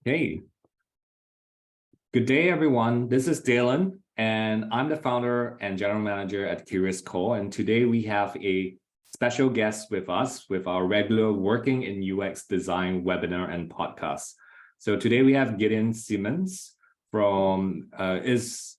Hey, good day, everyone. This is Dalen, and I'm the founder and general manager at Curious Co. And today we have a special guest with us with our regular Working in UX Design webinar and podcast. So today we have Gideon Simons from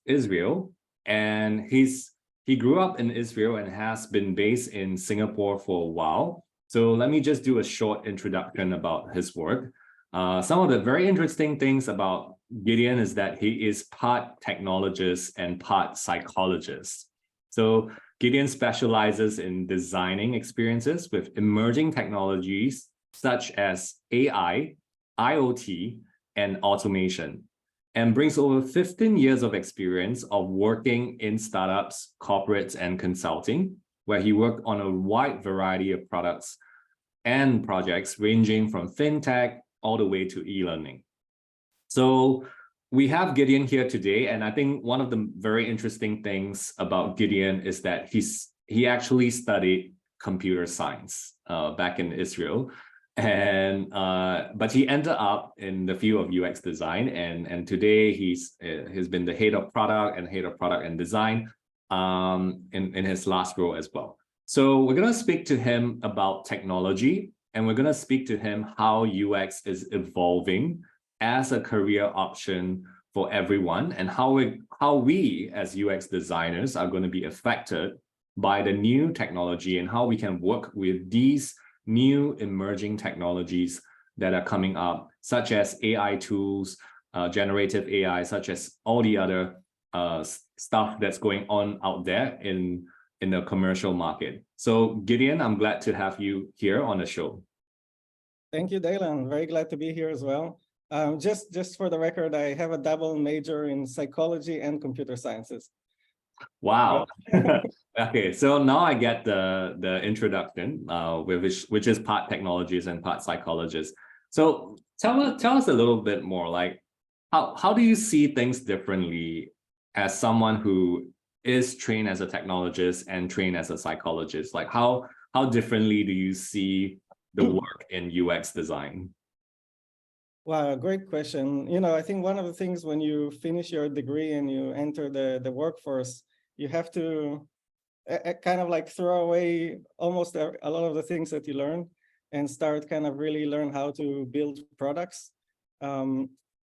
Israel, and he grew up in Israel and has been based in Singapore for a while. So let me just do a short introduction about his work. Some of the very interesting things about Gideon is that he is part technologist and part psychologist. So Gideon specializes in designing experiences with emerging technologies such as AI, IoT, and automation, and brings over 15 years of experience of working in startups, corporates, and consulting, where he worked on a wide variety of products and projects ranging from Fintech all the way to e-learning. So we have Gideon here today, and I think one of the very interesting things about Gideon is that he actually studied computer science back in Israel, and but he ended up in the field of UX design, and today he's been the head of product and design in his last role as well. So we're going to speak to him about technology, and we're going to speak to him how UX is evolving as a career option for everyone, and how we as UX designers are going to be affected by the new technology and how we can work with these new emerging technologies that are coming up, such as AI tools, generative AI, such as all the other stuff that's going on out there in the commercial market. So Gideon, I'm glad to have you here on the show. Thank you, Dalen. Very glad to be here as well. Just for the record, I have a double major in psychology and computer sciences. Wow. Okay, so now I get the introduction, which is part technologist and part psychologist. So tell us a little bit more, like how do you see things differently as someone who is trained as a technologist and trained as a psychologist? Like how differently do you see the work in UX design? Wow, great question. I think one of the things when you finish your degree and you enter the workforce, you have to kind of like throw away almost a lot of the things that you learned and start kind of really learn how to build products.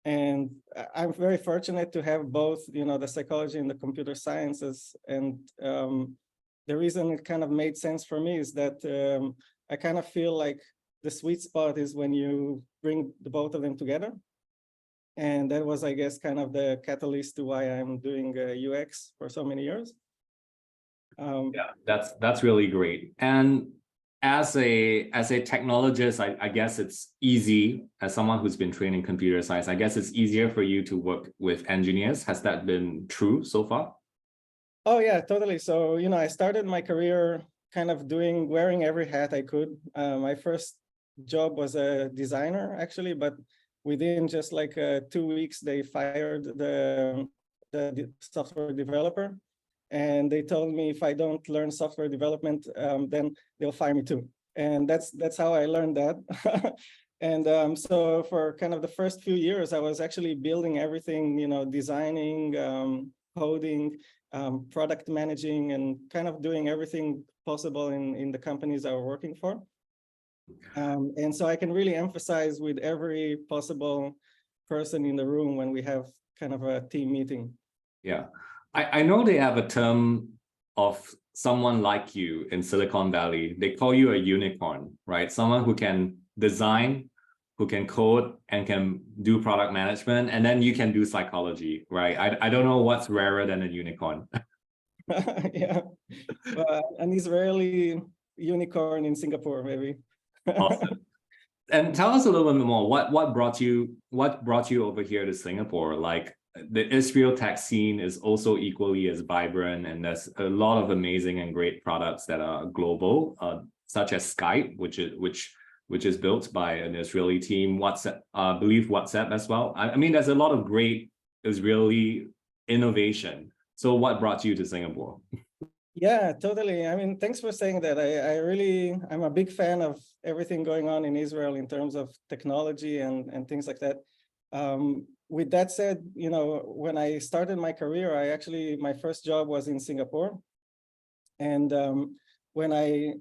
And I'm very fortunate to have both, the psychology and the computer sciences. And the reason it kind of made sense for me is that I kind of feel like the sweet spot is when you bring the both of them together. And that was, I guess, kind of the catalyst to why I'm doing UX for so many years. Yeah, that's really great. And as a technologist, I guess it's easy, as someone who's been trained in computer science, I guess it's easier for you to work with engineers. Has that been true so far? Oh yeah, totally. So, I started my career kind of wearing every hat I could. My first job was a designer, actually, but within just like 2 weeks, they fired the software developer. And they told me if I don't learn software development, then they'll fire me too. And that's how I learned that. And so for kind of the first few years, I was actually building everything, designing, coding, product managing, and kind of doing everything possible in the companies I was working for. And so I can really emphasize with every possible person in the room when we have kind of a team meeting. Yeah. I know they have a term of someone like you in Silicon Valley. They call you a unicorn, right? Someone who can design, who can code, and can do product management, and then you can do psychology, right? I don't know what's rarer than a unicorn. Yeah, an Israeli unicorn in Singapore, maybe. Awesome. And tell us a little bit more. What brought you over here to Singapore? Like, the Israel tech scene is also equally as vibrant, and there's a lot of amazing and great products that are global, such as Skype, which is built by an Israeli team. WhatsApp, I believe WhatsApp as well. I mean, there's a lot of great Israeli innovation. So what brought you to Singapore? Yeah, totally. I mean, thanks for saying that. I'm a big fan of everything going on in Israel in terms of technology and things like that. With that said, when I started my career, my first job was in Singapore. And when I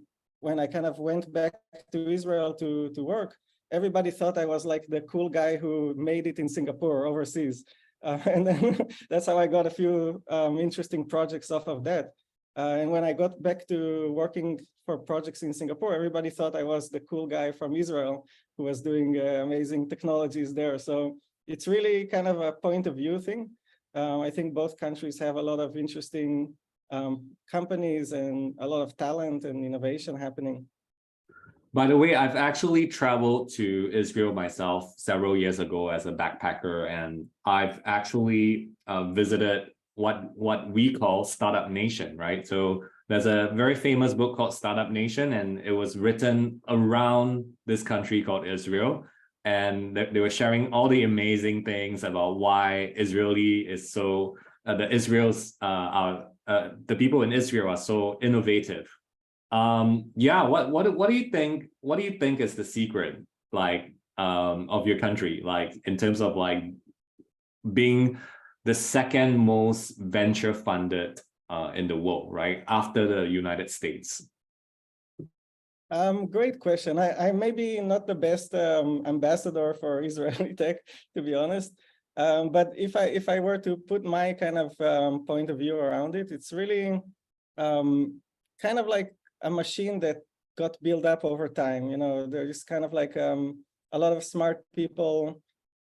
kind of went back to Israel to work, everybody thought I was like the cool guy who made it in Singapore overseas. And then that's how I got a few interesting projects off of that. And when I got back to working for projects in Singapore, everybody thought I was the cool guy from Israel who was doing amazing technologies there. So it's really kind of a point of view thing. I think both countries have a lot of interesting companies and a lot of talent and innovation happening. By the way, I've actually traveled to Israel myself several years ago as a backpacker, and I've actually visited what we call Startup Nation, right? So there's a very famous book called Startup Nation, and it was written around this country called Israel. And they were sharing all the amazing things about why Israeli is so, the people in Israel are so innovative. Yeah, what do you think? What do you think is the secret, like, of your country, like in terms of like being the second most venture funded in the world, right, after the United States? Great question. I may be not the best ambassador for Israeli tech, to be honest. But if I were to put my kind of point of view around it, it's really kind of like a machine that got built up over time. There's kind of like a lot of smart people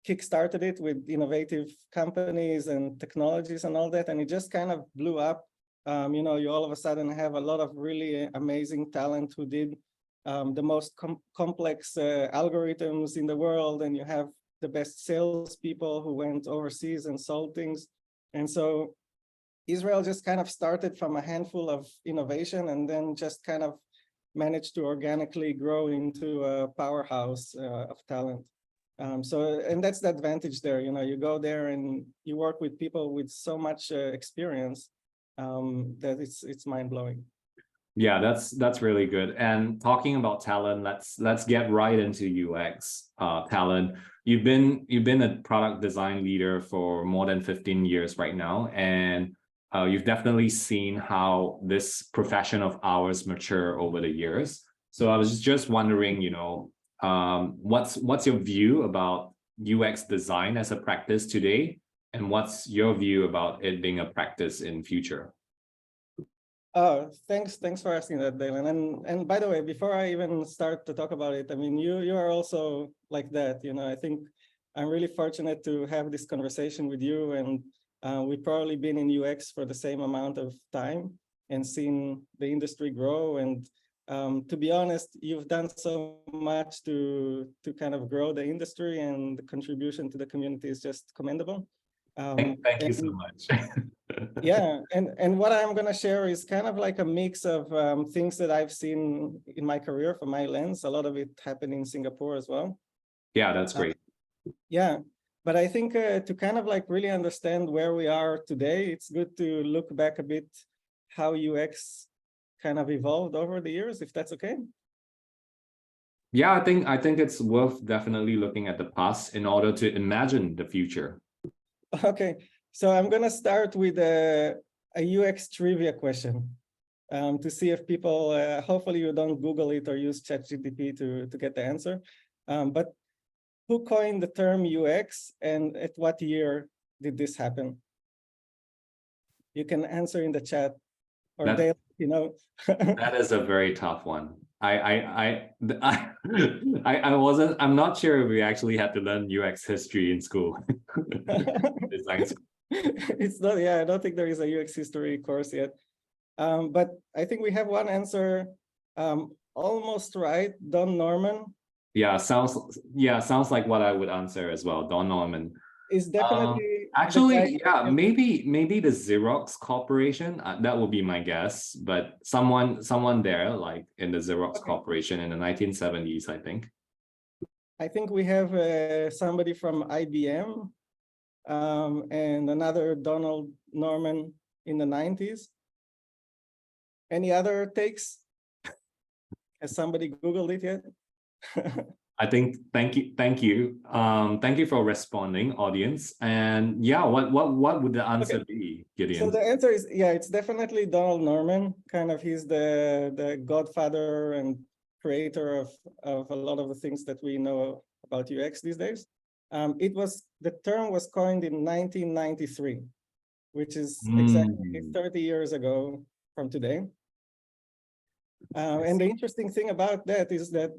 kickstarted it with innovative companies and technologies and all that, and it just kind of blew up. You all of a sudden have a lot of really amazing talent who did the most complex algorithms in the world, and you have the best salespeople who went overseas and sold things. And so Israel just kind of started from a handful of innovation and then just kind of managed to organically grow into a powerhouse of talent. And that's the advantage there. You go there and you work with people with so much experience that it's mind-blowing. Yeah, that's really good. And talking about talent, let's get right into UX talent. You've been a product design leader for more than 15 years right now, and you've definitely seen how this profession of ours mature over the years. So I was just wondering, what's your view about UX design as a practice today, and what's your view about it being a practice in future? Oh, thanks for asking that, Dalen. And by the way, before I even start to talk about it, I mean, you are also like that. I think I'm really fortunate to have this conversation with you, and we've probably been in UX for the same amount of time and seen the industry grow. And to be honest, you've done so much to kind of grow the industry, and the contribution to the community is just commendable. Thank you so much. Yeah, and what I'm going to share is kind of like a mix of things that I've seen in my career from my lens. A lot of it happened in Singapore as well. Yeah, that's great. Yeah, but I think to kind of like really understand where we are today, it's good to look back a bit how UX kind of evolved over the years, if that's okay. Yeah, I think it's worth definitely looking at the past in order to imagine the future. Okay, so I'm going to start with a UX trivia question to see if people, hopefully you don't Google it or use ChatGPT to get the answer. But who coined the term UX, and at what year did this happen? You can answer in the chat, or That is a very tough one. I'm not sure if we actually had to learn UX history in school. Design school. It's not, yeah, I don't think there is a UX history course yet. But I think we have one answer almost right, Don Norman. Yeah, sounds like what I would answer as well. Don Norman is definitely actually, yeah, maybe the Xerox Corporation. That would be my guess, but someone there, like in the Xerox Corporation in the 1970s, I think. I think we have somebody from IBM and another Donald Norman in the 90s. Any other takes? Has somebody Googled it yet? I think thank you for responding, audience. And yeah, what would the answer be, So Gideon? the answer is, yeah, it's definitely Donald Norman. Kind of, he's the godfather and creator of a lot of the things that we know about UX these days. The term was coined in 1993, which is exactly 30 years ago from today. And the interesting thing about that is that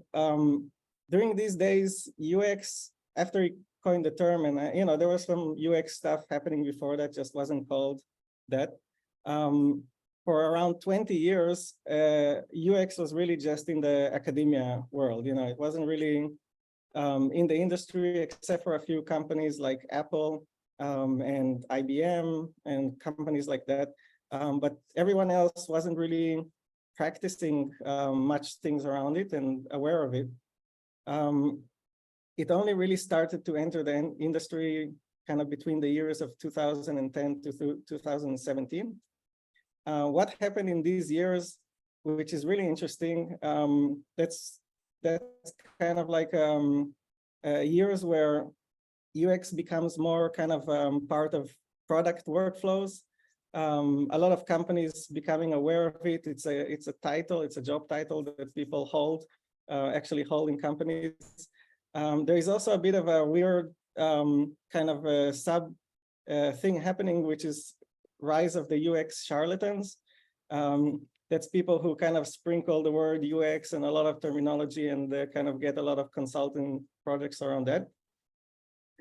during these days, UX, after he coined the term, and there was some UX stuff happening before that, just wasn't called that. For around 20 years, UX was really just in the academia world. It wasn't really in the industry, except for a few companies like Apple and IBM and companies like that. But everyone else wasn't really practicing much things around it and aware of it. It only really started to enter the industry kind of between the years of 2010 to 2017. What happened in these years, which is really interesting, that's kind of like years where UX becomes more kind of part of product workflows. A lot of companies becoming aware of it. It's a title, it's a job title that people actually hold in companies. There is also a bit of a weird kind of a sub thing happening, which is rise of the UX charlatans. That's people who kind of sprinkle the word UX and a lot of terminology, and they kind of get a lot of consulting projects around that.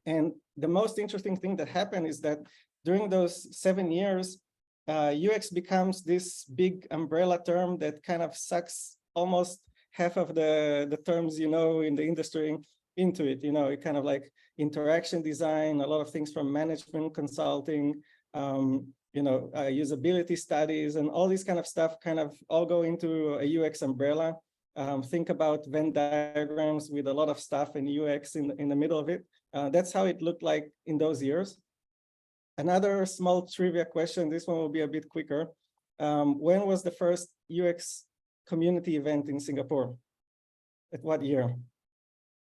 And the most interesting thing that happened is that during those 7 years, UX becomes this big umbrella term that kind of sucks almost half of the terms in the industry into it. It kind of like interaction design, a lot of things from management consulting, usability studies, and all this kind of stuff kind of all go into a UX umbrella. Think about Venn diagrams with a lot of stuff in UX in the middle of it. That's how it looked like in those years. Another small trivia question, this one will be a bit quicker. When was the first UX community event in Singapore? At what year?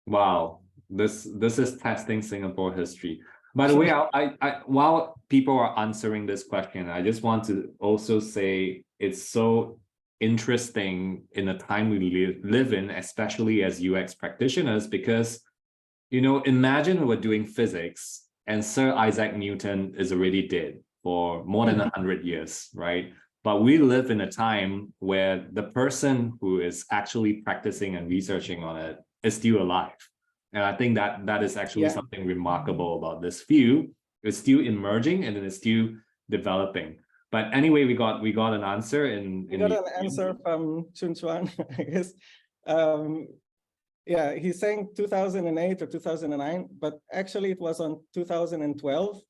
Wow, this is testing Singapore history. By the way, while people are answering this question, I just want to also say it's so interesting in the time we live in, especially as UX practitioners, because imagine we're doing physics and Sir Isaac Newton is already dead for more than 100 years, right? But we live in a time where the person who is actually practicing and researching on it is still alive. And I think that is actually something remarkable about this field. It's still emerging and it's still developing. But anyway, we got an answer we got an answer from Chun Chuan, I guess. Yeah, he's saying 2008 or 2009, but actually it was on 2012.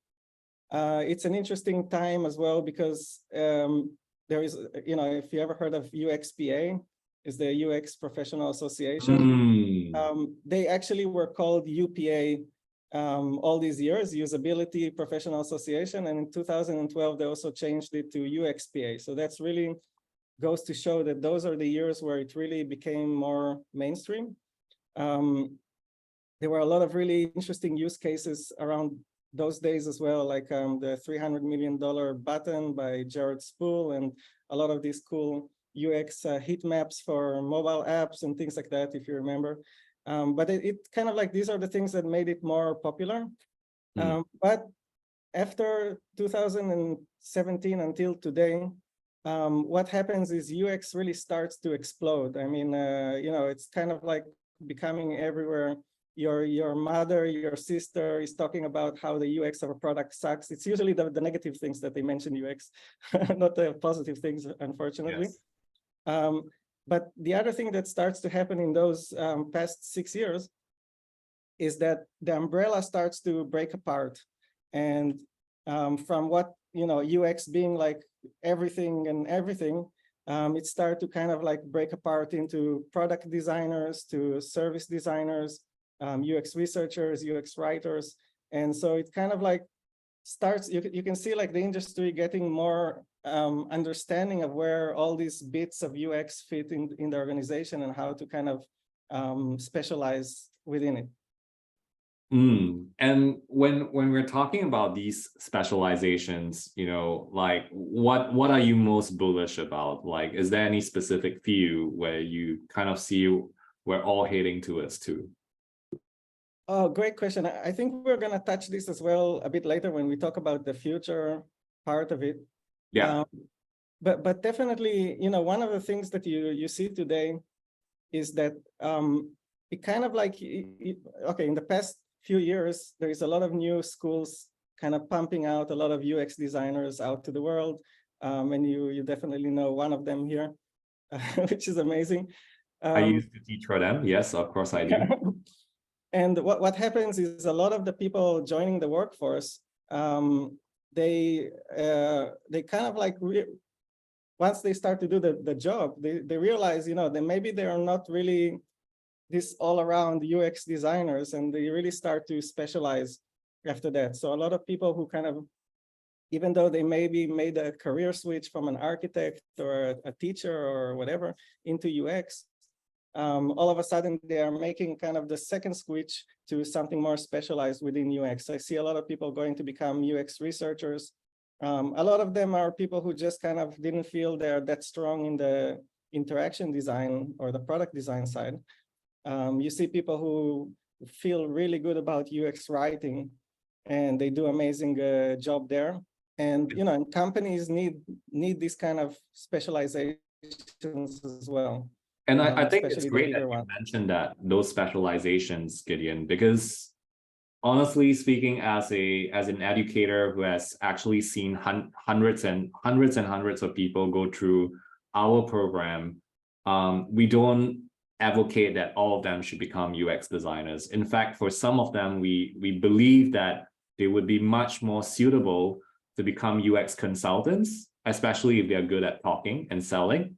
It's an interesting time as well because there is, if you ever heard of UXPA, is the UX Professional Association. They actually were called UPA all these years, Usability Professional Association, and in 2012 they also changed it to UXPA. So that's really goes to show that those are the years where it really became more mainstream. There were a lot of really interesting use cases around those days as well, like the $300 million button by Jared Spool, and a lot of these cool UX heat maps for mobile apps and things like that, if you remember. But it kind of like, these are the things that made it more popular. But after 2017 until today, what happens is UX really starts to explode. I mean, it's kind of like becoming everywhere. Your mother, your sister is talking about how the UX of a product sucks. It's usually the negative things that they mention UX, not the positive things, unfortunately. Yes. But the other thing that starts to happen in those past 6 years is that the umbrella starts to break apart. And from what, UX being like everything and everything, it started to kind of like break apart into product designers, to service designers, UX researchers, UX writers. And so it kind of like starts, you can see like the industry getting more understanding of where all these bits of UX fit in the organization and how to kind of specialize within it. And when we're talking about these specializations, like what are you most bullish about? Like, is there any specific field where you kind of see we're all heading towards too? Oh, great question. I think we're going to touch this as well a bit later when we talk about the future part of it. Yeah. But definitely, one of the things that you see today is that it kind of like, okay, in the past few years, there is a lot of new schools kind of pumping out a lot of UX designers out to the world. And you definitely know one of them here, which is amazing. I used to teach for them. Yes, of course I do. And what happens is a lot of the people joining the workforce, they kind of like, once they start to do the job, they realize, that maybe they are not really this all-around UX designers, and they really start to specialize after that. So a lot of people who kind of, even though they maybe made a career switch from an architect or a teacher or whatever into UX, all of a sudden they are making kind of the second switch to something more specialized within UX. I see a lot of people going to become UX researchers. A lot of them are people who just kind of didn't feel they're that strong in the interaction design or the product design side. You see people who feel really good about UX writing, and they do amazing job there. And and companies need this kind of specializations as well. And I think it's especially the great that bigger you one. mentioned that those specializations, Gideon, because honestly speaking, as an educator who has actually seen hundreds and hundreds of people go through our program, we don't advocate that all of them should become UX designers. In fact, for some of them, we believe that they would be much more suitable to become UX consultants, especially if they're good at talking and selling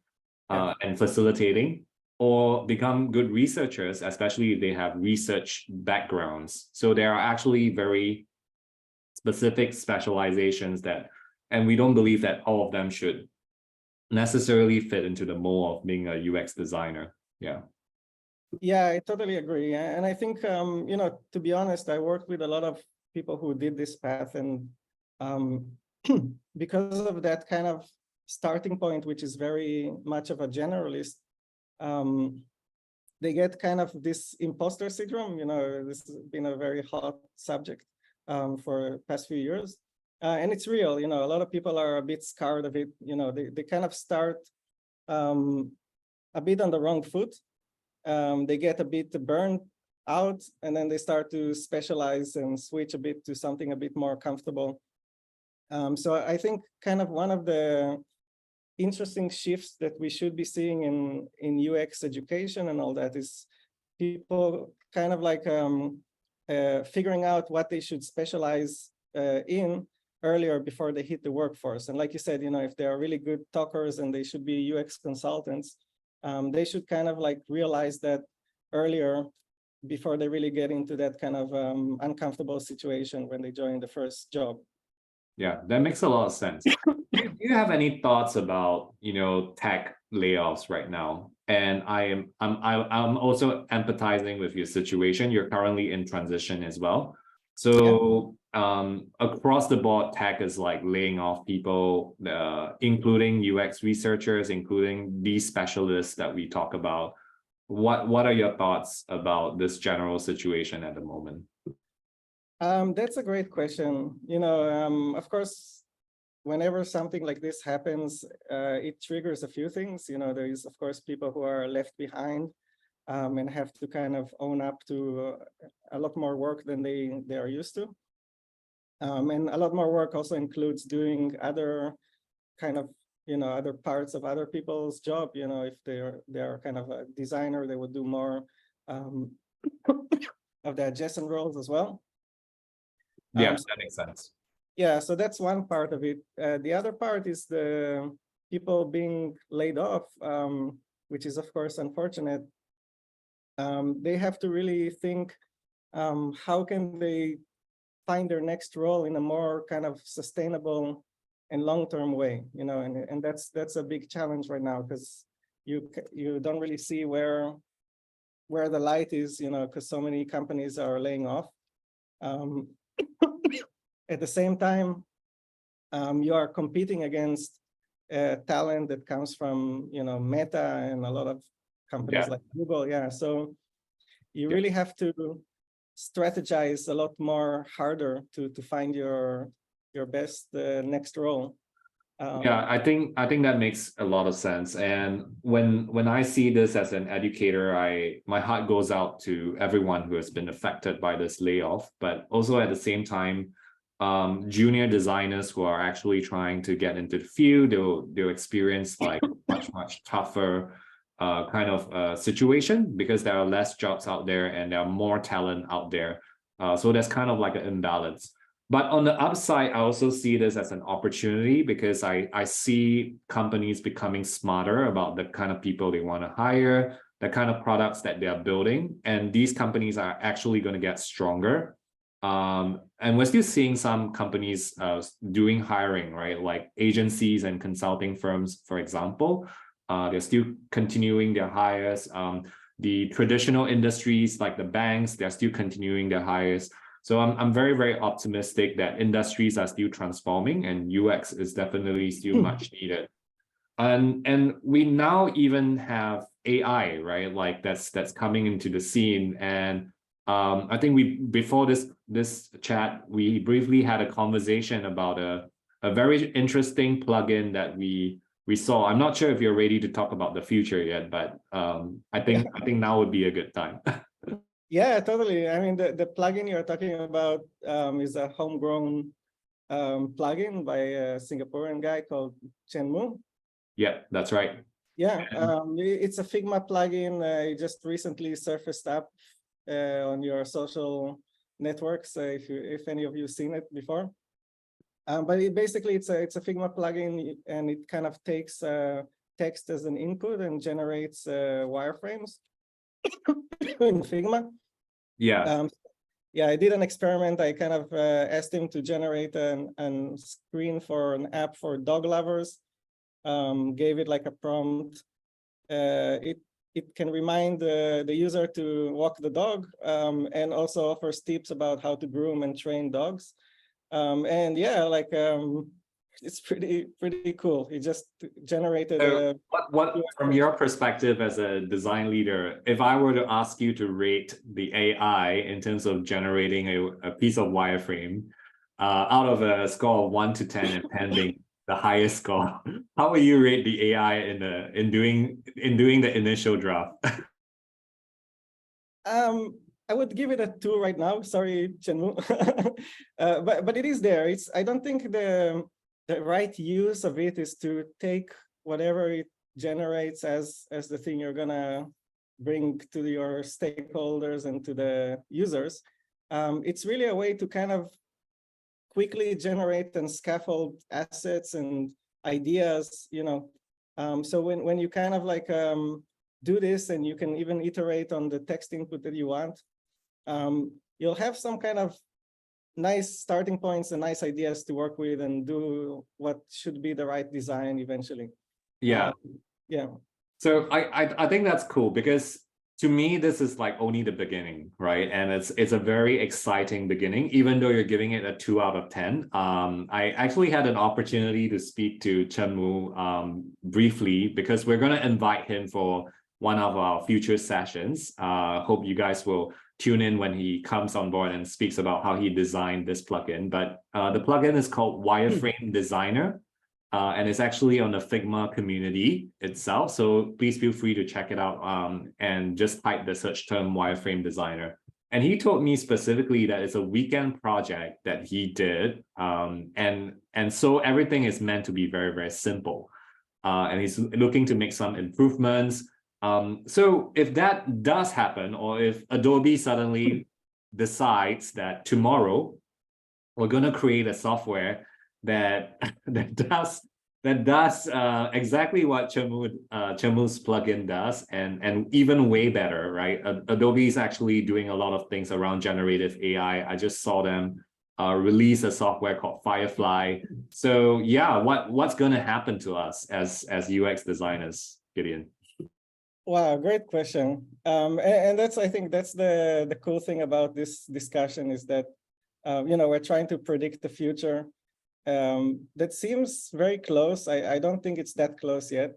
and facilitating, or become good researchers, especially if they have research backgrounds. So there are actually very specific specializations and we don't believe that all of them should necessarily fit into the mold of being a UX designer. Yeah. Yeah, I totally agree. And I think, to be honest, I worked with a lot of people who did this path, and because of that kind of starting point, which is very much of a generalist, they get kind of this imposter syndrome. This has been a very hot subject for the past few years. And it's real, a lot of people are a bit scared of it. They kind of start a bit on the wrong foot. They get a bit burned out, and then they start to specialize and switch a bit to something a bit more comfortable. So I think kind of one of the interesting shifts that we should be seeing in UX education and all that is people kind of like figuring out what they should specialize in earlier before they hit the workforce. And like you said, if they are really good talkers and they should be UX consultants, they should kind of like realize that earlier before they really get into that kind of uncomfortable situation when they join the first job. Yeah, that makes a lot of sense. Do you have any thoughts about, tech layoffs right now? And I'm also empathizing with your situation. You're currently in transition as well. So across the board, tech is like laying off people, including UX researchers, including these specialists that we talk about. What are your thoughts about this general situation at the moment? That's a great question. Of course, whenever something like this happens, it triggers a few things. There is, of course, people who are left behind and have to kind of own up to a lot more work than they are used to. And a lot more work also includes doing other kind of, other parts of other people's job. If they're kind of a designer, they would do more of the adjacent roles as well. Yeah, that makes sense. Yeah, so that's one part of it. The other part is the people being laid off, which is of course unfortunate. They have to really think, how can they find their next role in a more kind of sustainable and long-term way, and that's a big challenge right now, because you don't really see where where the light is, because so many companies are laying off. At the same time, you are competing against talent that comes from, Meta and a lot of companies like Google. Yeah, so you really have to strategize a lot more harder to find your best next role. Yeah, I think that makes a lot of sense. And when I see this as an educator, my heart goes out to everyone who has been affected by this layoff, but also at the same time, junior designers who are actually trying to get into the field, they'll experience like much tougher kind of situation, because there are less jobs out there and there are more talent out there. So there's kind of like an imbalance. But on the upside, I also see this as an opportunity, because I see companies becoming smarter about the kind of people they want to hire, the kind of products that they are building, and these companies are actually going to get stronger. And we're still seeing some companies doing hiring, right? Like agencies and consulting firms, for example, they're still continuing their hires. The traditional industries like the banks, they're still continuing their hires. So I'm very optimistic that industries are still transforming, and UX is definitely still much needed. And we now even have AI, right? Like that's coming into the scene. And I think before this chat, we briefly had a conversation about a very interesting plugin that we saw. I'm not sure if you're ready to talk about the future yet, but I think now would be a good time. Yeah, totally. I mean, the plugin you're talking about is a homegrown plugin by a Singaporean guy called Chen Mu. Yeah, that's right. Yeah, it's a Figma plugin. It just recently surfaced up on your social networks, if any of you seen it before. But basically it's a Figma plugin, and it kind of takes text as an input and generates wireframes in Figma. Yeah. Yeah, I did an experiment. I kind of asked him to generate a screen for an app for dog lovers. Gave it like a prompt. It can remind the user to walk the dog, and also offers tips about how to groom and train dogs. And yeah, like it's pretty cool. It just generated. So what from your perspective as a design leader, if I were to ask you to rate the AI in terms of generating a piece of wireframe, out of a score of 1 to 10, and 10 being the highest score, how will you rate the AI in doing the initial draft? I would give it a 2 right now. Sorry, Chenmu. But it is there. I don't think the right use of it is to take whatever it generates as the thing you're gonna bring to your stakeholders and to the users. It's really a way to kind of quickly generate and scaffold assets and ideas, so when you kind of like do this, and you can even iterate on the text input that you want, you'll have some kind of nice starting points and nice ideas to work with and do what should be the right design eventually. Yeah. Yeah. So I think that's cool, because to me, this is like only the beginning, right? And it's a very exciting beginning, even though you're giving it a 2 out of 10. I actually had an opportunity to speak to Chen Mu briefly, because we're going to invite him for one of our future sessions. Hope you guys will tune in when he comes on board and speaks about how he designed this plugin. But the plugin is called Wireframe Designer. And it's actually on the Figma community itself. So please feel free to check it out and just type the search term wireframe designer. And he told me specifically that it's a weekend project that he did. And so everything is meant to be very simple. And he's looking to make some improvements. So if that does happen, or if Adobe suddenly decides that tomorrow we're going to create a software that does exactly what Chemu's plugin does, and even way better, right? Adobe is actually doing a lot of things around generative AI. I just saw them release a software called Firefly. So yeah, what's going to happen to us as UX designers, Gideon? Wow, great question. And that's, I think that's the cool thing about this discussion is that, we're trying to predict the future. That seems very close. I don't think it's that close yet.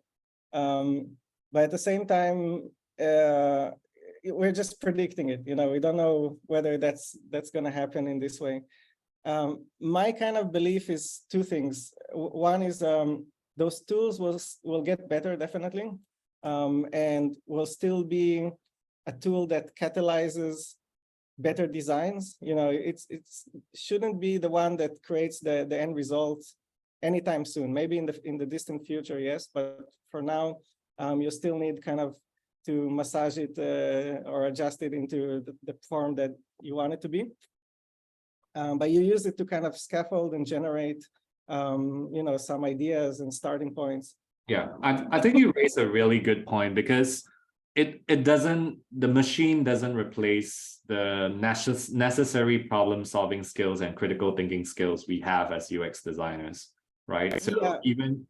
But at the same time, we're just predicting it. We don't know whether that's going to happen in this way. My kind of belief is two things. One is those tools will get better, definitely, and will still be a tool that catalyzes better designs. It's shouldn't be the one that creates the end results anytime soon. Maybe in the distant future, yes, but for now, you still need kind of to massage it or adjust it into the form that you want it to be. But you use it to kind of scaffold and generate, some ideas and starting points. Yeah, I think you raised a really good point, because the machine doesn't replace the necessary problem solving skills and critical thinking skills we have as UX designers, right? So Yeah.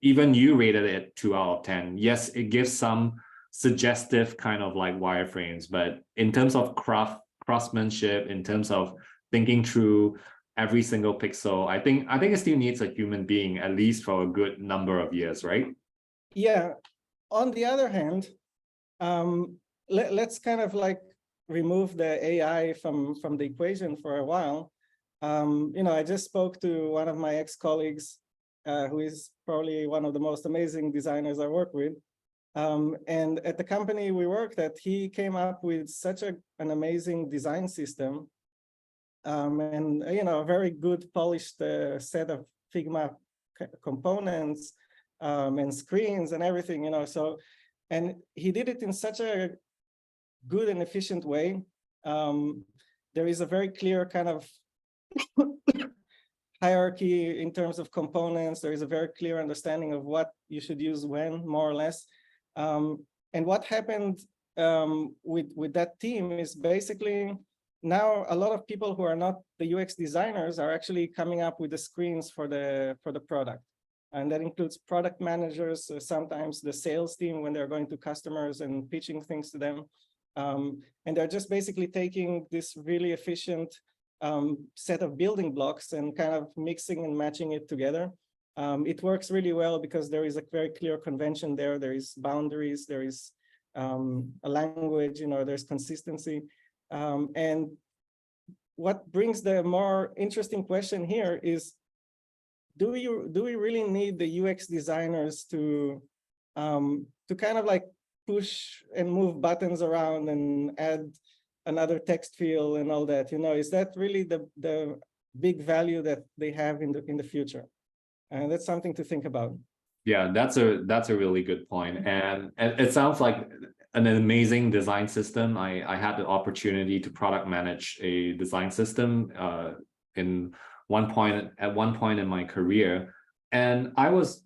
even you rated it 2 out of 10. Yes, it gives some suggestive kind of like wireframes, but in terms of craftsmanship, in terms of thinking through every single pixel, I think it still needs a human being, at least for a good number of years, right? Yeah. On the other hand, let's kind of like remove the AI from the equation for a while. I just spoke to one of my ex-colleagues, who is probably one of the most amazing designers I work with. And at the company we worked at, he came up with such an amazing design system, and a very good polished set of Figma components, and screens and everything. So, and he did it in such a good and efficient way. There is a very clear kind of hierarchy in terms of components. There is a very clear understanding of what you should use when, more or less. And what happened with that team is basically now a lot of people who are not the UX designers are actually coming up with the screens for the product. And that includes product managers, sometimes the sales team when they're going to customers and pitching things to them. And they're just basically taking this really efficient set of building blocks and kind of mixing and matching it together. It works really well because there is a very clear convention there. There is boundaries, there is a language, there's consistency. And what brings the more interesting question here is, do we really need the UX designers to kind of like push and move buttons around and add another text field and all that? Is that really the big value that they have in the future? And that's something to think about. Yeah, that's a really good point. And it sounds like an amazing design system. I had the opportunity to product manage a design system at one point in my career. And I was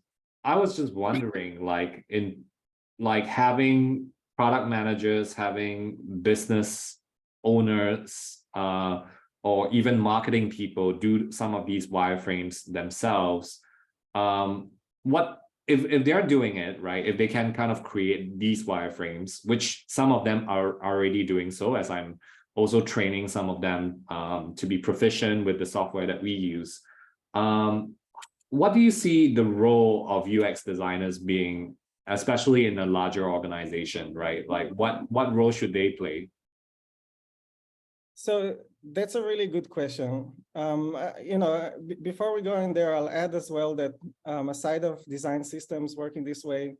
just wondering, like having product managers, having business owners, or even marketing people do some of these wireframes themselves. What if they're doing it right, if they can kind of create these wireframes, which some of them are already doing so, as I'm also training some of them to be proficient with the software that we use. What do you see the role of UX designers being, especially in a larger organization, right? Like what role should they play? So that's a really good question. Before we go in there, I'll add as well that aside of design systems working this way,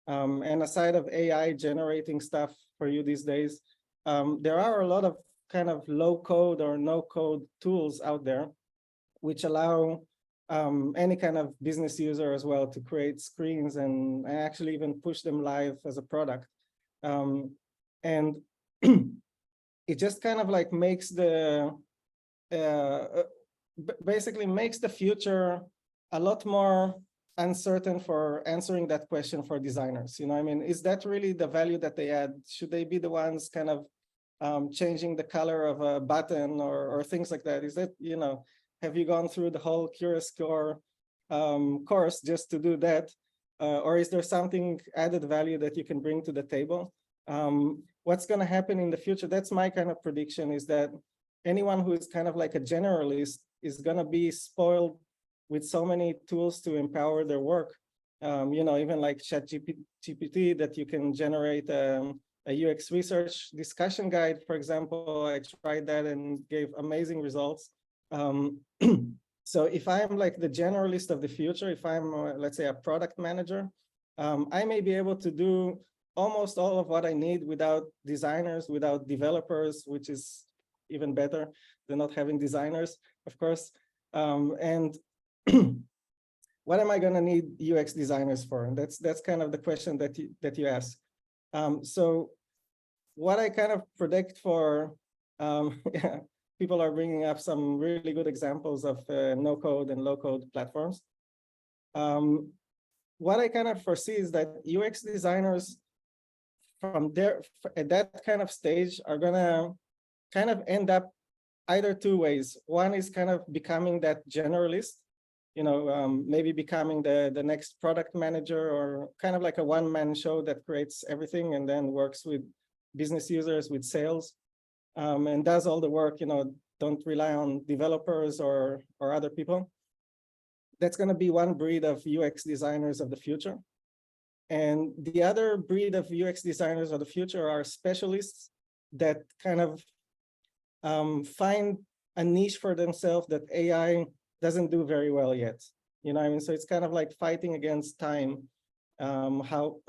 and aside of AI generating stuff for you these days, there are a lot of kind of low code or no code tools out there, which allow any kind of business user as well to create screens and actually even push them live as a product. And it just kind of like makes basically makes the future a lot more uncertain for answering that question for designers. Is that really the value that they add? Should they be the ones kind of changing the color of a button or things like that? Is that, have you gone through the whole Curious Core course just to do that? Or is there something added value that you can bring to the table? What's going to happen in the future, that's my kind of prediction, is that anyone who is kind of like a generalist is going to be spoiled with so many tools to empower their work. Even like ChatGPT, that you can generate a UX research discussion guide, for example. I tried that and gave amazing results. So if I'm like the generalist of the future, if I'm, let's say, a product manager, I may be able to do almost all of what I need without designers, without developers, which is even better than not having designers, of course. And what am I going to need UX designers for? And that's kind of the question that you ask. So what I kind of predict for, yeah, people are bringing up some really good examples of no-code and low-code platforms. What I kind of foresee is that UX designers from there, at that kind of stage, are gonna kind of end up either two ways. One is kind of becoming that generalist, maybe becoming the next product manager, or kind of like a one-man show that creates everything and then works with business users, with sales, and does all the work, don't rely on developers or other people. That's going to be one breed of UX designers of the future. And the other breed of UX designers of the future are specialists that kind of find a niche for themselves that AI doesn't do very well yet. So it's kind of like fighting against time, how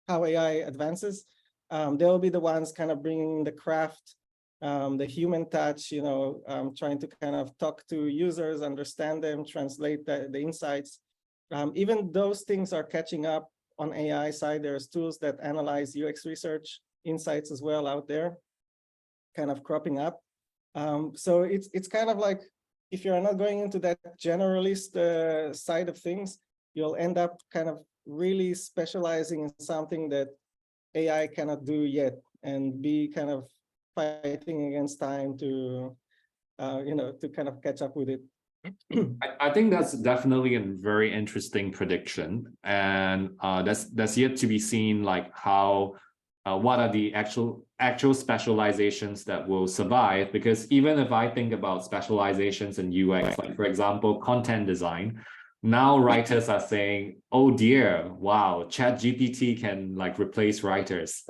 AI advances. They'll be the ones kind of bringing the craft, the human touch, trying to kind of talk to users, understand them, translate the insights. Even those things are catching up on AI side. There's tools that analyze UX research insights as well out there, kind of cropping up. So it's kind of like, if you're not going into that generalist side of things, you'll end up kind of really specializing in something that AI cannot do yet, and be kind of fighting against time to, to kind of catch up with it. I think that's definitely a very interesting prediction, and that's yet to be seen, like how what are the actual specializations that will survive. Because even if I think about specializations in UX, like for example, content design, now writers are saying, oh dear, wow, ChatGPT can like replace writers,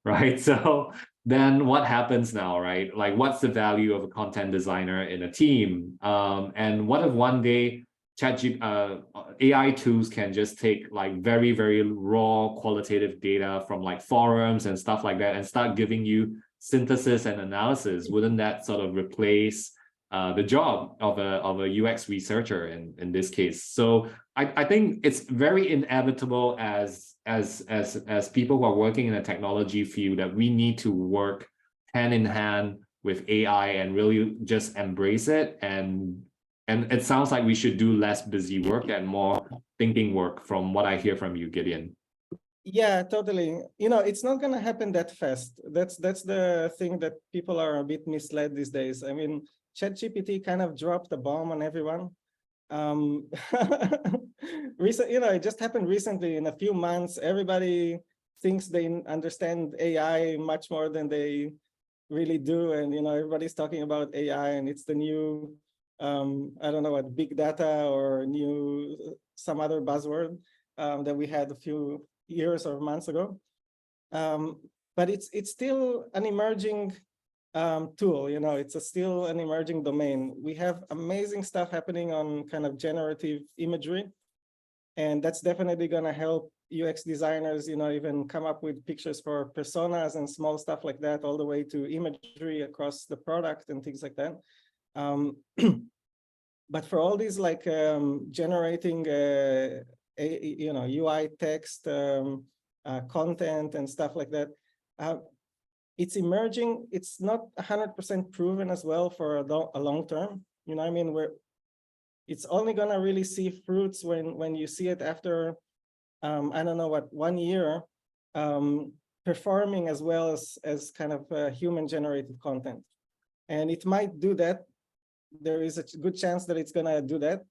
right? So then what happens now, right? Like, what's the value of a content designer in a team? And what if one day AI tools can just take like very, very raw qualitative data from like forums and stuff like that and start giving you synthesis and analysis? Wouldn't that sort of replace the job of a UX researcher in this case? So I think it's very inevitable as people who are working in a technology field that we need to work hand in hand with AI and really just embrace it. And it sounds like we should do less busy work and more thinking work, from what I hear from you, Gideon. Yeah, totally. It's not going to happen that fast. That's the thing that people are a bit misled these days. I mean, ChatGPT kind of dropped the bomb on everyone. It just happened recently. In a few months, everybody thinks they understand AI much more than they really do. And, everybody's talking about AI, and it's the new, I don't know what, big data or some other buzzword that we had a few years or months ago. But it's still an emerging tool, it's still an emerging domain. We have amazing stuff happening on kind of generative imagery, and that's definitely going to help UX designers, even come up with pictures for personas and small stuff like that, all the way to imagery across the product and things like that. But for all these like generating UI text, content and stuff like that, it's emerging. It's not 100% proven as well for a long term. It's only gonna really see fruits when you see it after, I don't know what, 1 year, performing as well as kind of human generated content. And it might do that. There is a good chance that it's gonna do that.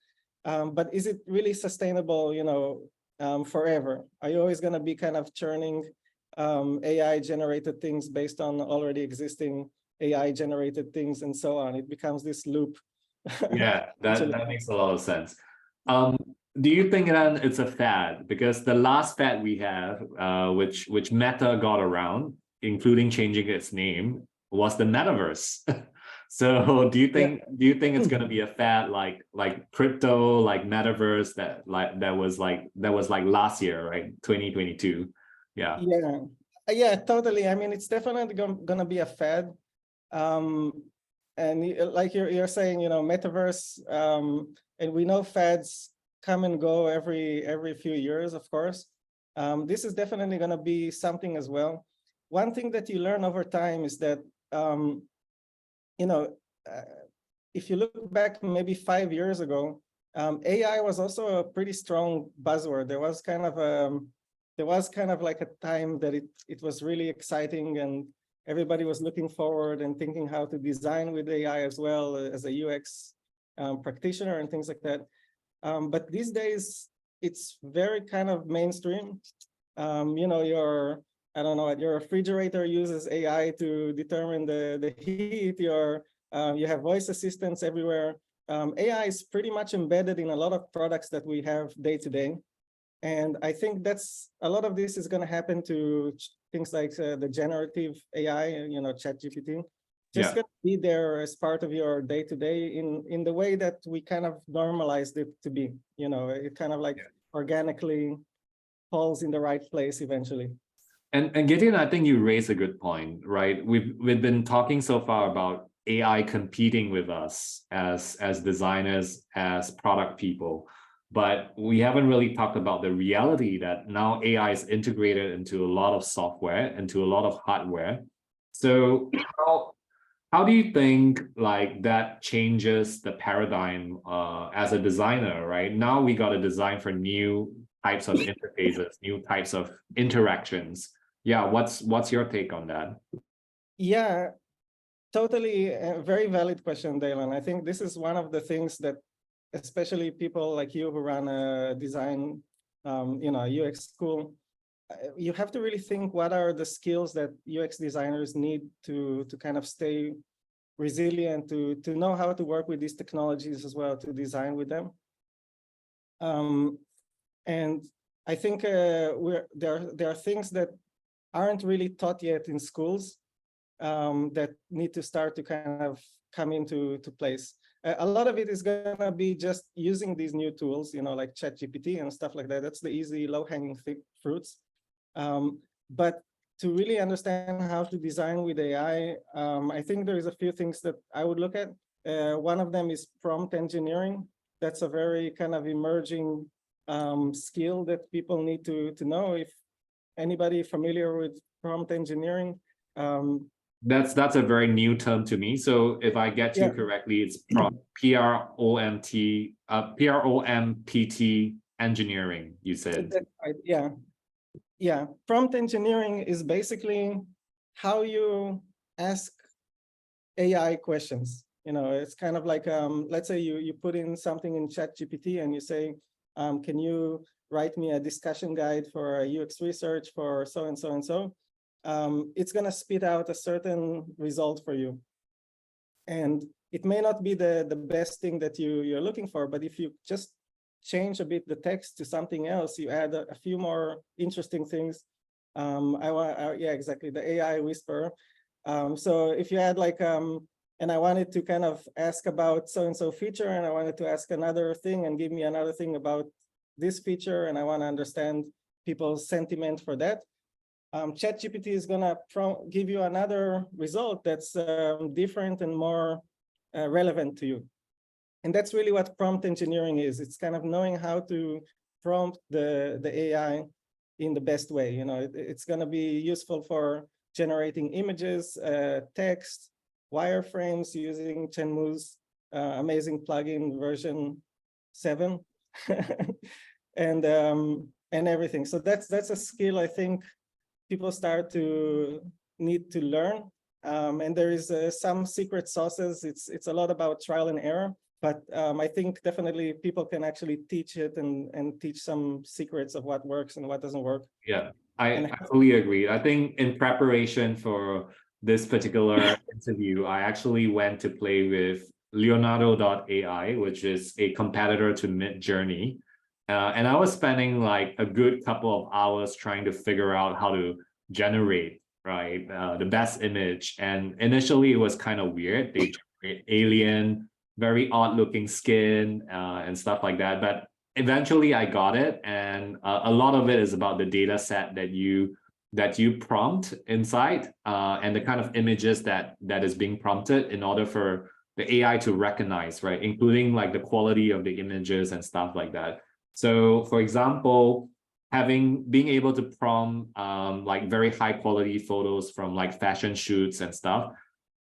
But is it really sustainable, forever? Are you always gonna be kind of churning AI generated things based on already existing AI generated things and so on. It becomes this loop. Yeah, that Actually. that makes a lot of sense. Do you think then it's a fad? Because the last fad we have, which Meta got around, including changing its name, was the metaverse. So Yeah. do you think it's gonna be a fad like crypto, like metaverse that was like last year, right? 2022. Yeah. Yeah. Yeah, totally. I mean, it's definitely gonna be a fad. And like you're saying, you know, metaverse, and we know fads come and go every few years, of course. This is definitely gonna be something as well. One thing that you learn over time is that, you know, if you look back maybe 5 years ago, AI was also a pretty strong buzzword. There was kind of like a time that it was really exciting and everybody was looking forward and thinking how to design with AI as well as a UX practitioner and things like that. But these days, it's very kind of mainstream. You know, I don't know, your refrigerator uses AI to determine the heat, you have voice assistants everywhere. AI is pretty much embedded in a lot of products that we have day to day. And I think that's a lot of this is going to happen to things like the generative AI, you know, ChatGPT, just going to be there as part of your day to day in the way that we kind of normalized it to be. You know, it kind of like organically falls in the right place eventually. And Gideon, I think you raised a good point, right? We've been talking so far about AI competing with us as designers, as product people, but we haven't really talked about the reality that now AI is integrated into a lot of software, into a lot of hardware. So how do you think like that changes the paradigm as a designer, right? Now we got to design for new types of interfaces, new types of interactions. Yeah, what's your take on that? Yeah, totally. A very valid question, Dalen. I think this is one of the things that, especially people like you who run a design, you know, UX school, you have to really think what are the skills that UX designers need to kind of stay resilient, to know how to work with these technologies as well, to design with them. And I think there are things that aren't really taught yet in schools that need to start to kind of come into place. A lot of it is going to be just using these new tools, you know, like ChatGPT and stuff like that. That's the easy, low-hanging fruits. But to really understand how to design with AI, I think there is a few things that I would look at. One of them is prompt engineering. That's a very kind of emerging skill that people need to know. If anybody familiar with prompt engineering, that's a very new term to me. So if I get you correctly, it's PROMPT engineering, you said. Right. Yeah. Prompt engineering is basically how you ask AI questions. You know, it's kind of like, let's say you put in something in ChatGPT and you say, can you write me a discussion guide for UX research for so and so and so? It's going to spit out a certain result for you. And it may not be the best thing that you're looking for, but if you just change a bit the text to something else, you add a few more interesting things. Yeah, exactly, the AI whisperer. So if you add like, and I wanted to kind of ask about so-and-so feature, and I wanted to ask another thing and give me another thing about this feature, and I want to understand people's sentiment for that. ChatGPT is going to give you another result that's different and more relevant to you. And that's really what prompt engineering is. It's kind of knowing how to prompt the AI in the best way. You know, it's going to be useful for generating images, text, wireframes using Chenmu's amazing plugin version 7, and everything. So that's a skill I think people start to need to learn. And there is some secret sauces. It's a lot about trial and error. But I think definitely people can actually teach it and teach some secrets of what works and what doesn't work. Yeah, I fully agree. I think in preparation for this particular interview, I actually went to play with Leonardo.ai, which is a competitor to Midjourney. And I was spending like a good couple of hours trying to figure out how to generate, right, the best image. And initially it was kind of weird. They generate alien, very odd looking skin and stuff like that. But eventually I got it, and a lot of it is about the data set that you prompt inside and the kind of images that is being prompted in order for the AI to recognize, right, including like the quality of the images and stuff like that. So for example, being able to prompt like very high quality photos from like fashion shoots and stuff,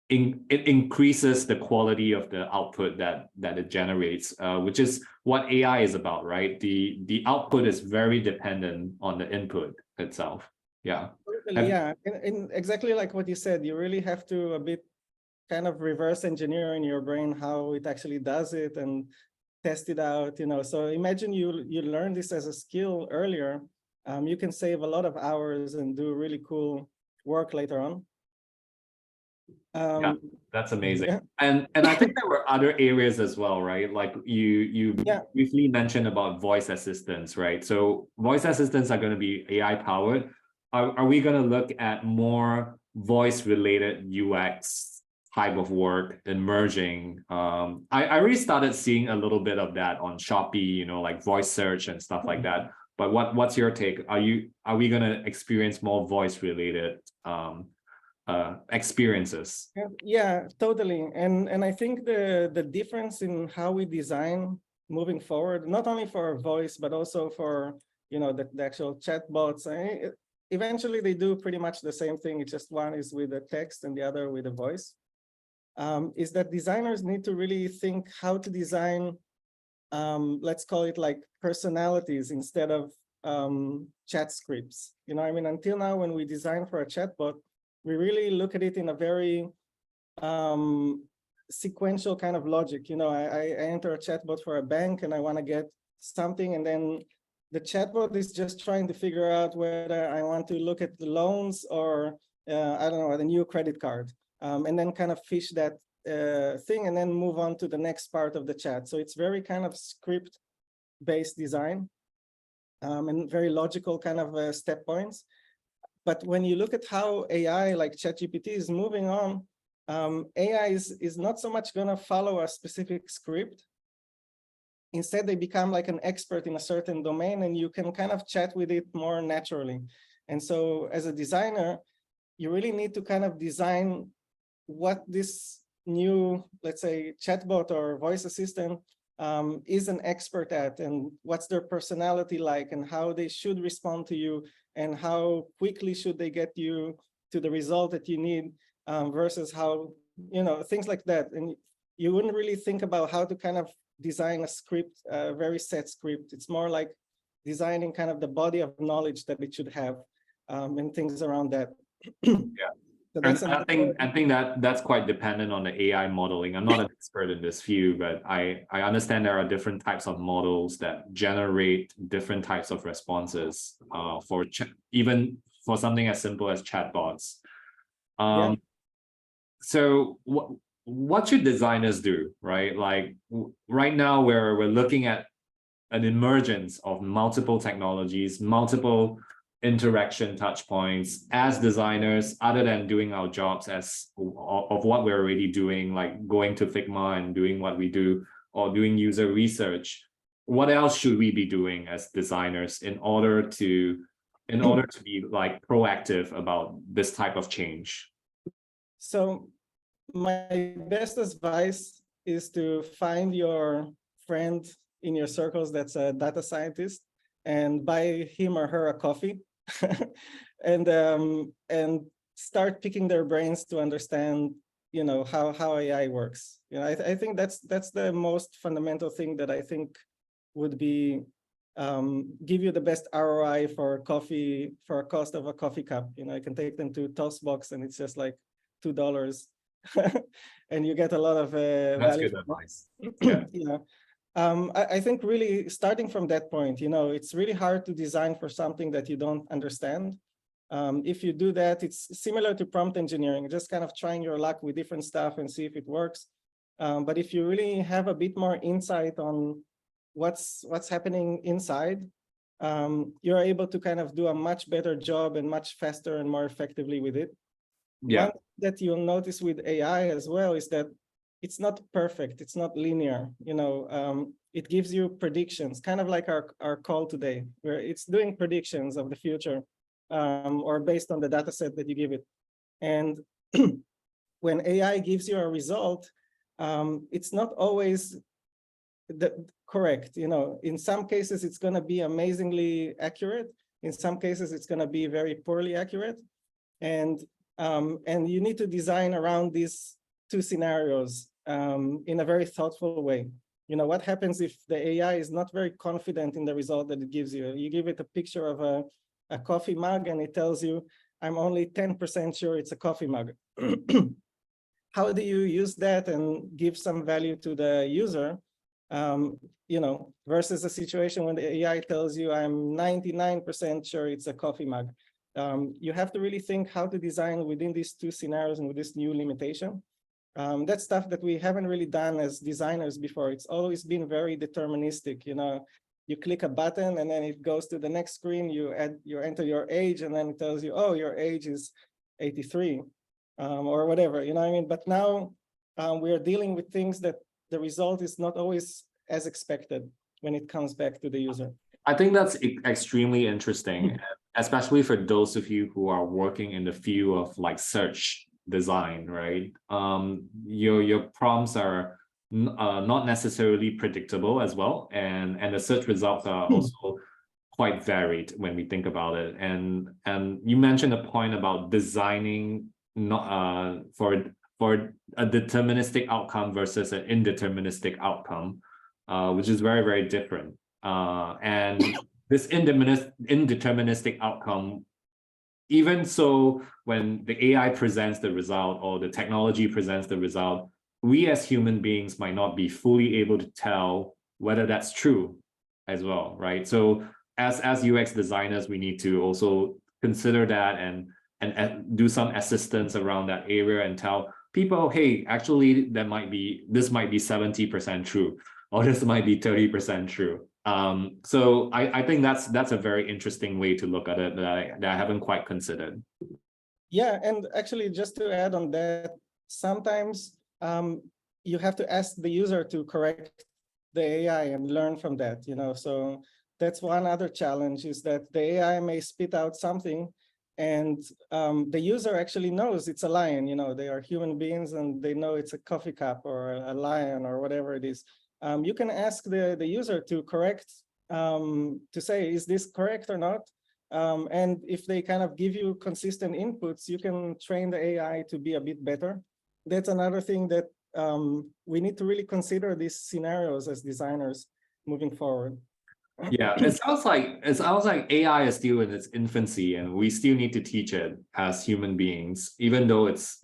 it increases the quality of the output that it generates, which is what AI is about, right? The output is very dependent on the input itself. Yeah. Yeah, and exactly like what you said, you really have to a bit kind of reverse engineer in your brain how it actually does it and test it out, you know. So imagine you learn this as a skill earlier, you can save a lot of hours and do really cool work later on. Yeah, that's amazing. Yeah. And I think there were other areas as well, right? Like you briefly mentioned about voice assistants, right? So voice assistants are going to be AI powered. Are we going to look at more voice related UX type of work emerging? I already started seeing a little bit of that on Shopee, you know, like voice search and stuff like that. But what's your take? Are we going to experience more voice related experiences? Yeah, totally. And I think the difference in how we design moving forward, not only for voice, but also for, you know, the actual chatbots, eventually they do pretty much the same thing. It's just one is with the text and the other with the voice. Is that designers need to really think how to design, let's call it like personalities instead of chat scripts. You know, I mean, until now, when we design for a chatbot, we really look at it in a very sequential kind of logic. You know, I enter a chatbot for a bank and I want to get something, and then the chatbot is just trying to figure out whether I want to look at the loans or I don't know, the new credit card, and then kind of fish that thing and then move on to the next part of the chat. So it's very kind of script-based design and very logical kind of step points. But when you look at how AI like ChatGPT is moving on, AI is not so much going to follow a specific script. Instead, they become like an expert in a certain domain, and you can kind of chat with it more naturally. And so as a designer, you really need to kind of design what this new, let's say, chatbot or voice assistant is an expert at, and what's their personality like, and how they should respond to you, and how quickly should they get you to the result that you need, versus how, you know, things like that. And you wouldn't really think about how to kind of design a script, a very set script. It's more like designing kind of the body of knowledge that it should have, and things around that. Yeah. So I think that's quite dependent on the AI modeling. I'm not an expert in this field, but I understand there are different types of models that generate different types of responses for even for something as simple as chatbots. So what should designers do, right? Like right now we're looking at an emergence of multiple technologies, multiple interaction touch points. As designers, other than doing our jobs of what we're already doing, like going to Figma and doing what we do, or doing user research, what else should we be doing as designers in order to be like proactive about this type of change? So my best advice is to find your friend in your circles that's a data scientist and buy him or her a coffee and start picking their brains to understand, you know, how AI works. You know, I think that's the most fundamental thing that I think would be give you the best ROI for coffee, for a cost of a coffee cup. You know, you can take them to Toastbox and it's just like $2 and you get a lot of that's value. good advice. Yeah. You know, I think really starting from that point, it's really hard to design for something that you don't understand. If you do that, it's similar to prompt engineering, just kind of trying your luck with different stuff and see if it works. But if you really have a bit more insight on what's happening inside, you're able to kind of do a much better job and much faster and more effectively with it. Yeah. One that you'll notice with AI as well is that it's not perfect, it's not linear. It gives you predictions, kind of like our call today, where it's doing predictions of the future, or based on the data set that you give it. And when AI gives you a result, it's not always correct. In some cases, it's going to be amazingly accurate. In some cases, it's going to be very poorly accurate. And you need to design around these two scenarios in a very thoughtful way. What happens if the AI is not very confident in the result that it gives you? You give it a picture of a coffee mug and it tells you, I'm only 10% sure it's a coffee mug. How do you use that and give some value to the user, versus a situation when the AI tells you, I'm 99% sure it's a coffee mug? You have to really think how to design within these two scenarios and with this new limitation. That's stuff that we haven't really done as designers before. It's always been very deterministic. You click a button and then it goes to the next screen. You enter your age and then it tells you, oh, your age is 83, or whatever. You know what I mean? But now we are dealing with things that the result is not always as expected when it comes back to the user. I think that's extremely interesting, especially for those of you who are working in the field of like search design, right? Your prompts are not necessarily predictable as well, and the search results are also quite varied when we think about it. And you mentioned a point about designing not for a deterministic outcome versus an indeterministic outcome, which is very, very different. And this indeterministic outcome, even so, when the AI presents the result or the technology presents the result, we as human beings might not be fully able to tell whether that's true as well, right? So as UX designers, we need to also consider that and do some assistance around that area and tell people, hey, actually, this might be 70% true, or this might be 30% true. So I think that's a very interesting way to look at it that I haven't quite considered. Yeah, and actually, just to add on that, sometimes you have to ask the user to correct the AI and learn from that. So that's one other challenge, is that the AI may spit out something and the user actually knows it's a lion. They are human beings and they know it's a coffee cup or a lion or whatever it is. You can ask the user to correct, to say, is this correct or not? And if they kind of give you consistent inputs, you can train the AI to be a bit better. That's another thing that we need to really consider these scenarios as designers moving forward. Yeah, it sounds like AI is still in its infancy, and we still need to teach it as human beings, even though it's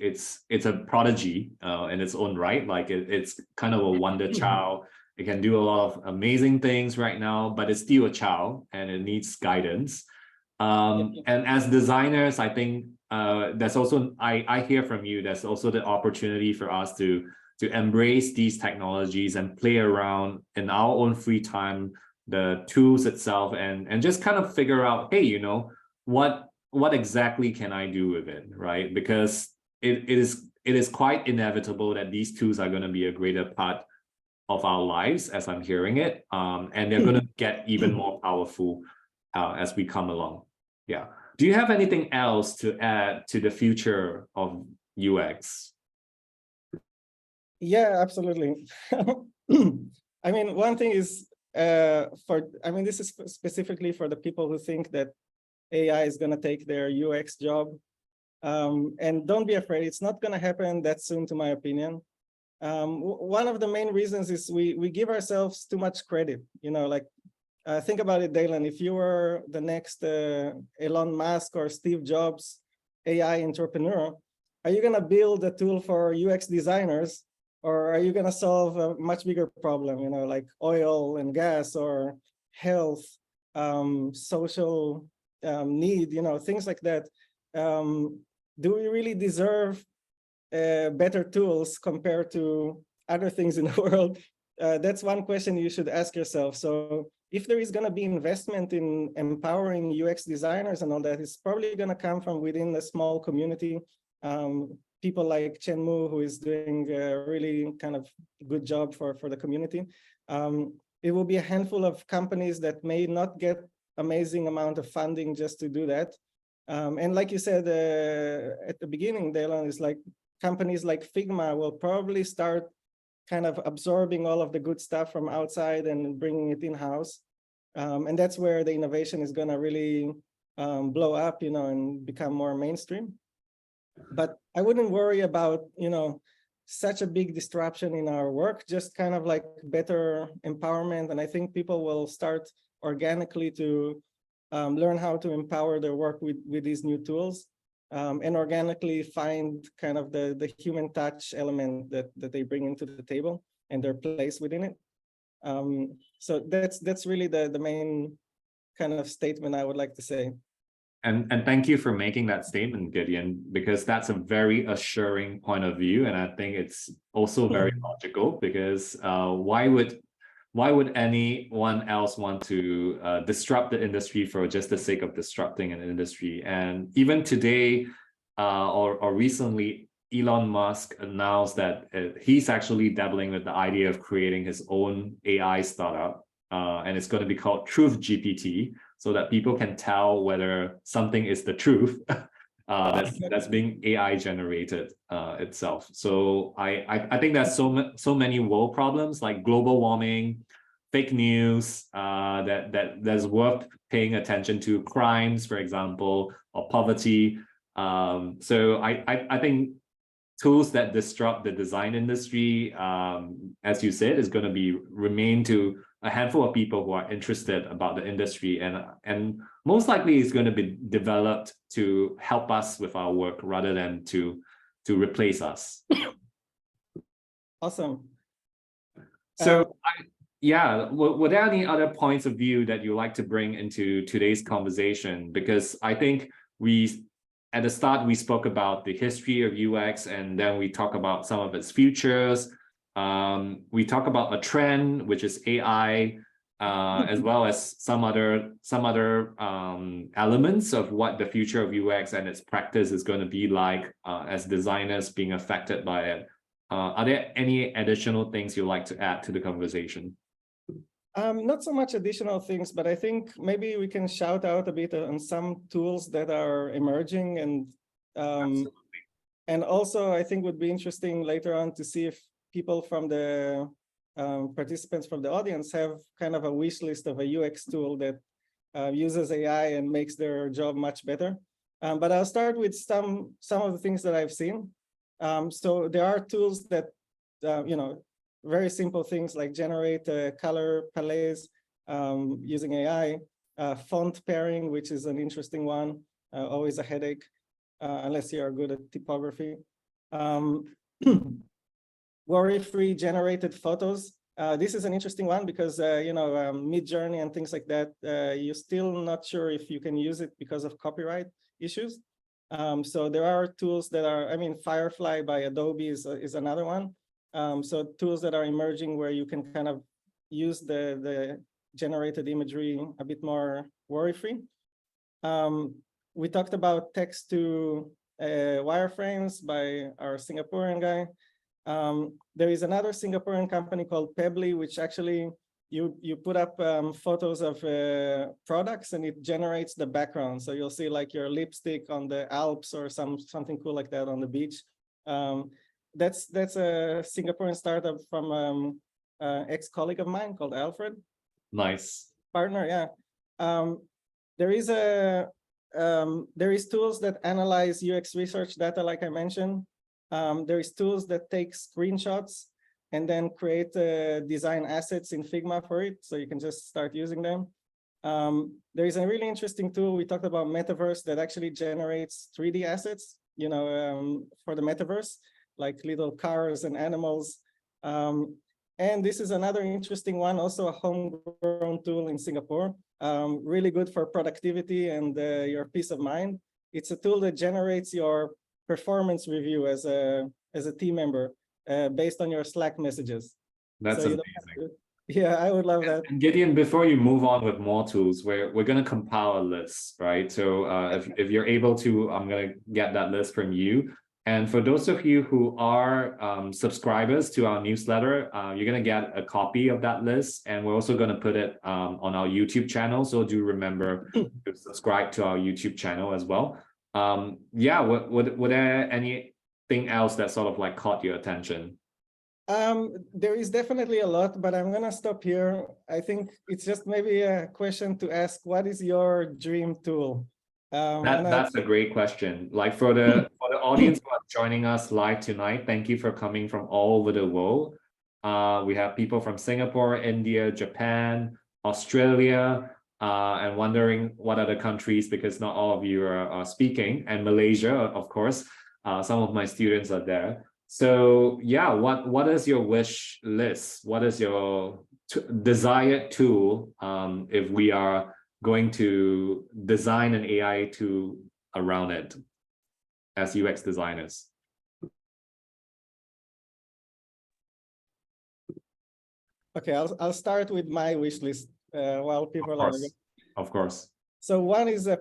a prodigy in its own right. Like it's kind of a wonder child. It can do a lot of amazing things right now, but it's still a child and it needs guidance. And as designers, I think there's also, I hear from you, there's also the opportunity for us to embrace these technologies and play around in our own free time, the tools itself, and just kind of figure out, hey, what exactly can I do with it, right? Because it is quite inevitable that these tools are going to be a greater part of our lives, as I'm hearing it, and they're going to get even more powerful as we come along. Yeah. Do you have anything else to add to the future of UX? Yeah, absolutely. I mean, one thing is, this is specifically for the people who think that AI is going to take their UX job. And don't be afraid, it's not going to happen that soon, to my opinion. One of the main reasons is we give ourselves too much credit. Think about it, Dalen. If you were the next Elon Musk or Steve Jobs AI entrepreneur, are you going to build a tool for UX designers, or are you going to solve a much bigger problem, like oil and gas or health, social need, things like that? Do we really deserve better tools compared to other things in the world? That's one question you should ask yourself. So if there is going to be investment in empowering UX designers and all that, it's probably going to come from within a small community. People like Chen Mu, who is doing a really kind of good job for the community. It will be a handful of companies that may not get amazing amount of funding just to do that. And like you said at the beginning, Dylan, is like companies like Figma will probably start kind of absorbing all of the good stuff from outside and bringing it in-house. And that's where the innovation is going to really blow up, and become more mainstream. But I wouldn't worry about, such a big disruption in our work, just kind of like better empowerment. And I think people will start organically to learn how to empower their work with these new tools. And organically find kind of the human touch element that they bring into the table and their place within it. So that's really the main kind of statement I would like to say. And thank you for making that statement, Gideon, because that's a very assuring point of view. And I think it's also very logical, because why would anyone else want to disrupt the industry for just the sake of disrupting an industry? And even today, or recently, Elon Musk announced that he's actually dabbling with the idea of creating his own AI startup, and it's going to be called Truth GPT, so that people can tell whether something is the truth that's being AI generated itself. So I think there's so many world problems like global warming, fake news that's worth paying attention to, crimes, for example, or poverty. So I think tools that disrupt the design industry, as you said, is going to remain to a handful of people who are interested about the industry, and most likely is going to be developed to help us with our work rather than to replace us. Awesome. So were there any other points of view that you like to bring into today's conversation? Because I think at the start we spoke about the history of UX, and then we talk about some of its futures. We talk about a trend, which is AI, as well as some other elements of what the future of UX and its practice is going to be like as designers being affected by it. Are there any additional things you'd like to add to the conversation? Not so much additional things, but I think maybe we can shout out a bit on some tools that are emerging, and also I think would be interesting later on to see if people from the participants from the audience have kind of a wish list of a UX tool that uses AI and makes their job much better. But I'll start with some of the things that I've seen. So there are tools that, very simple things like generate color palettes using AI, font pairing, which is an interesting one, always a headache, unless you are good at typography. Worry-free generated photos. This is an interesting one because, Mid-Journey and things like that, you're still not sure if you can use it because of copyright issues. So there are tools that are, Firefly by Adobe is another one. So tools that are emerging where you can kind of use the generated imagery a bit more worry-free. We talked about text to wireframes by our Singaporean guy. There is another Singaporean company called Pebbly, which actually you put up photos of products and it generates the background. So you'll see like your lipstick on the Alps or something cool like that on the beach. That's a Singaporean startup from ex-colleague of mine called Alfred. Nice. Partner, yeah. There is tools that analyze UX research data, like I mentioned. There is tools that take screenshots and then create design assets in Figma for it, so you can just start using them. There is a really interesting tool we talked about, Metaverse, that actually generates 3D assets, for the Metaverse, like little cars and animals And this is another interesting one, also a homegrown tool in Singapore, really good for productivity and your peace of mind. It's a tool that generates your performance review as a team member based on your Slack messages. That's so amazing. Yeah, I would love that. And Gideon, before you move on with more tools, we're going to compile a list, right? So if you're able to, I'm going to get that list from you. And for those of you who are subscribers to our newsletter, you're going to get a copy of that list. And we're also going to put it on our YouTube channel. So do remember to subscribe to our YouTube channel as well. Yeah, were there anything else that sort of like caught your attention? There is definitely a lot, but I'm gonna stop here. I think it's just maybe a question to ask, what is your dream tool? That's a great question. Like for the audience who are joining us live tonight, thank you for coming from all over the world. We have people from Singapore, India, Japan, Australia, and wondering what other countries, because not all of you are speaking, and Malaysia, of course. Some of my students are there. So yeah, what is your wish list? What is your desired tool if we are going to design an AI tool around it as UX designers? Okay, I'll start with my wish list while people are. Of course. So one is a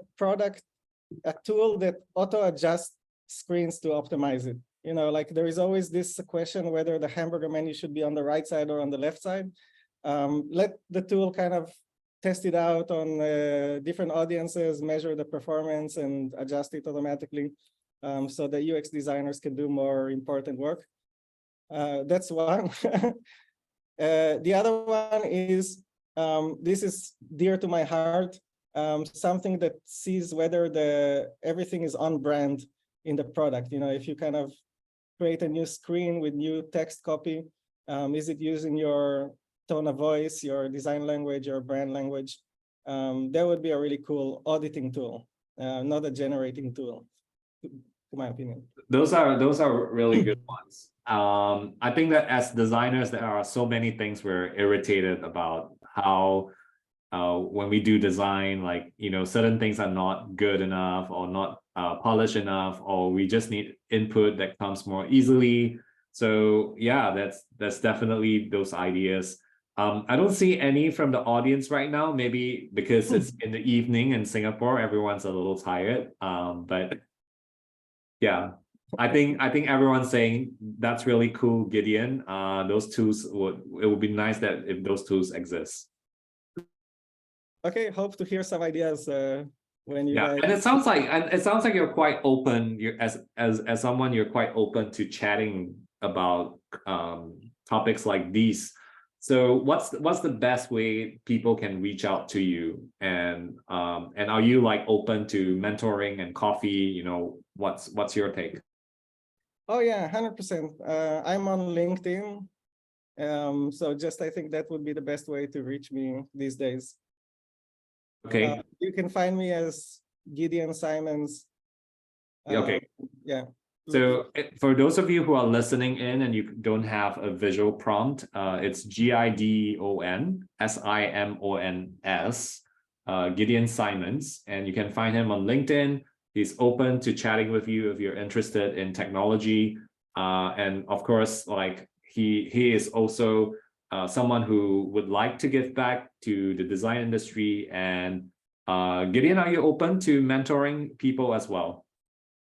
tool that auto adjusts screens to optimize it. You know, like there is always this question whether the hamburger menu should be on the right side or on the left side. Let the tool kind of test it out on different audiences, measure the performance and adjust it automatically so the UX designers can do more important work. That's one. The other one is, this is dear to my heart, something that sees whether everything is on brand in the product. You know, if you kind of create a new screen with new text copy, is it using your tone of voice, your design language, your brand language? That would be a really cool auditing tool, not a generating tool, to my opinion. Those are really good ones. I think that as designers, there are so many things we're irritated about. How when we do design, like, you know, certain things are not good enough or not polished enough, or we just need input that comes more easily. So yeah, that's definitely those ideas. I don't see any from the audience right now, maybe because it's in the evening in Singapore, everyone's a little tired. But yeah, I think everyone's saying that's really cool, Gideon. Those tools it would be nice that if those tools exist. Okay, hope to hear some ideas when you guys... And it sounds like you're quite open. You're as someone, you're quite open to chatting about topics like these. So what's the best way people can reach out to you? And are you like open to mentoring and coffee? You know, what's your take? Oh yeah, 100%. I'm on LinkedIn. So I think that would be the best way to reach me these days. Okay. You can find me as Gideon Simons. Okay. Yeah. So for those of you who are listening in and you don't have a visual prompt, it's Gideon Simons, Gideon Simons, and you can find him on LinkedIn. He's open to chatting with you if you're interested in technology. And of course, like he is also someone who would like to give back to the design industry. And Gideon, are you open to mentoring people as well?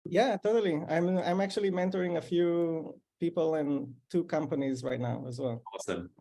Yeah, totally. I'm actually mentoring a few people and 2 companies right now as well.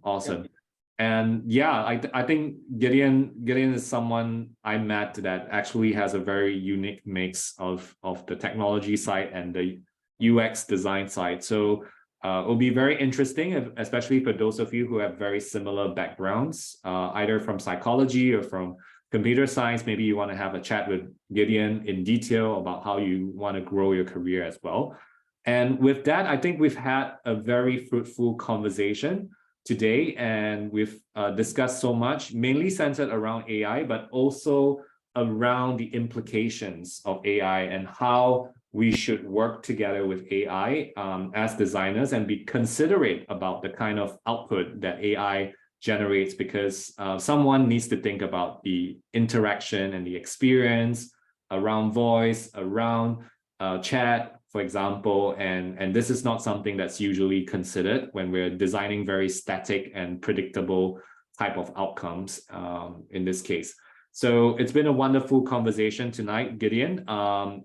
Awesome. Yeah. And yeah, I think Gideon is someone I met that actually has a very unique mix of the technology side and the UX design side. So it'll be very interesting, especially for those of you who have very similar backgrounds, either from psychology or from computer science. Maybe you want to have a chat with Gideon in detail about how you want to grow your career as well. And with that, I think we've had a very fruitful conversation today, and we've discussed so much, mainly centered around AI, but also around the implications of AI and how we should work together with AI as designers and be considerate about the kind of output that AI generates, because someone needs to think about the interaction and the experience around voice, around chat, for example, and this is not something that's usually considered when we're designing very static and predictable type of outcomes in this case. So it's been a wonderful conversation tonight, Gideon,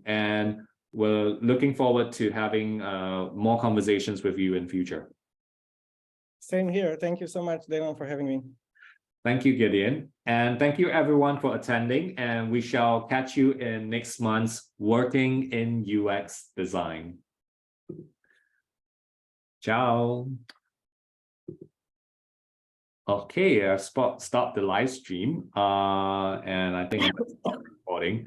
and we're looking forward to having more conversations with you in future. Same here. Thank you so much, Dylan, for having me. Thank you, Gideon. And thank you everyone for attending. And we shall catch you in next month's Working in UX Design. Ciao. Okay, I've stopped the live stream. And I think I'm going to stop recording.